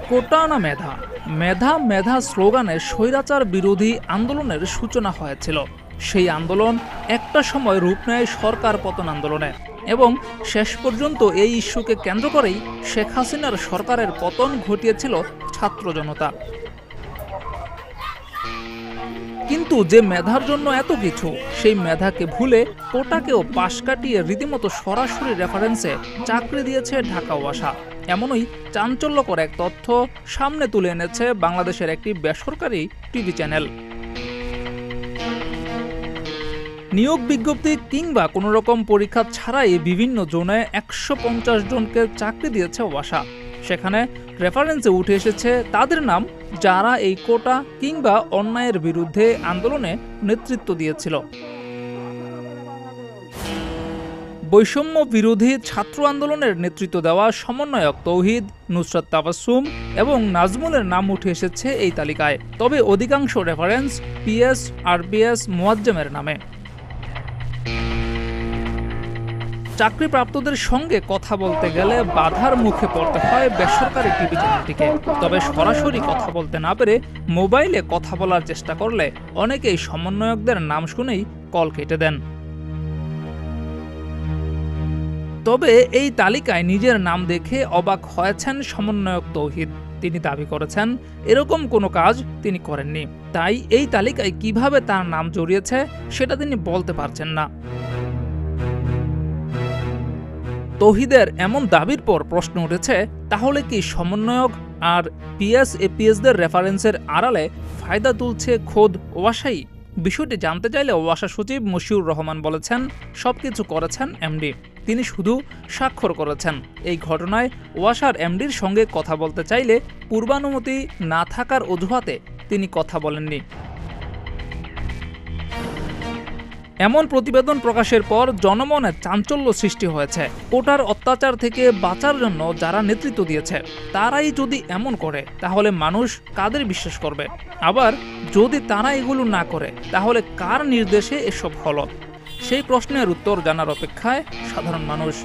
কোটা না মেধা, মেধা মেধা স্লোগানে স্বৈরাচার বিরোধী আন্দোলনের সূচনা হয়েছিল। সেই আন্দোলন একটা সময় রূপ নেয় সরকার পতন আন্দোলনে এবং শেষ পর্যন্ত এই ইস্যুকে কেন্দ্র করেই শেখ হাসিনার সরকারের পতন ঘটিয়েছিল ছাত্র জনতা। কিন্তু যে মেধার জন্য এত কিছু, সেই মেধাকে ভুলে কোটাকেও পাশ কাটিয়ে রীতিমতো সরাসরি রেফারেন্সে চাকরি দিয়েছে ঢাকা ওয়াসা। এমনই চাঞ্চল্যকর এক তথ্য সামনে তুলে এনেছে বাংলাদেশের একটি বেসরকারি টিভি চ্যানেল। নিয়োগ বিজ্ঞপ্তি কিংবা কোনো রকম পরীক্ষা ছাড়াই বিভিন্ন জোনে 150 জনকে চাকরি দিয়েছে ওয়াসা। সেখানে রেফারেন্সে উঠে এসেছে তাদের নাম, যারা এই কোটা কিংবা অন্যায়ের বিরুদ্ধে আন্দোলনে নেতৃত্ব দিয়েছিল। বৈষম্য বিরোধী ছাত্র আন্দোলনের নেতৃত্ব দেওয়া সমন্বয়ক তৌহিদ, নুসরাত তাবাসসুম এবং নাজমুলের নাম উঠে এসেছে এই তালিকায়। তবে অধিকাংশ রেফারেন্স পিএস, আরপিএস, মুয়াজ্জেমের নামে। চাকরিপ্রাপ্তদের সঙ্গে কথা বলতে গেলে বাধার মুখে পড়তে হয় বেসরকারি টিভি চ্যানেলটিকে। তবে সরাসরি কথা বলতে না পেরে মোবাইলে কথা বলার চেষ্টা করলে অনেকেই সমন্বয়কদের নাম শুনেই কল কেটে দেন। তবে এই তালিকায় নিজের নাম দেখে অবাক হয়েছেন সমন্বয়ক তৌহিদ। তিনি দাবি করেছেন এরকম কোনো কাজ তিনি করেননি, তাই এই তালিকায় কিভাবে তার নাম জড়িয়েছে সেটা তিনি বলতে পারছেন না। তৌহিদের এমন দাবির পর প্রশ্ন উঠেছে, তাহলে কি সমন্বয়ক আর পিএস এপিএসদের রেফারেন্সের আড়ালে ফায়দা তুলছে খোদ ওয়াসাই? বিষয়টি জানতে চাইলে ওয়াসা সচিব মশিউর রহমান বলেছেন, সবকিছু করেছেন এমডি, তিনি শুধু স্বাক্ষর করেছেন। এই ঘটনায় ওয়াসার এমডির সঙ্গে কথা বলতে চাইলে পূর্বানুমতি না থাকার অজুহাতে তিনি কথা বলেননি। এমন প্রতিবেদন প্রকাশের পর জনমনে চাঞ্চল্য সৃষ্টি হয়েছে। কোটার অত্যাচার থেকে বাঁচার জন্য যারা নেতৃত্ব দিয়েছে তারাই যদি এমন করে, তাহলে মানুষ কাদের বিশ্বাস করবে? আবার যদি তারা এগুলো না করে, তাহলে কার নির্দেশে এসব হলো? সেই প্রশ্নের উত্তর জানার অপেক্ষায় সাধারণ মানুষ।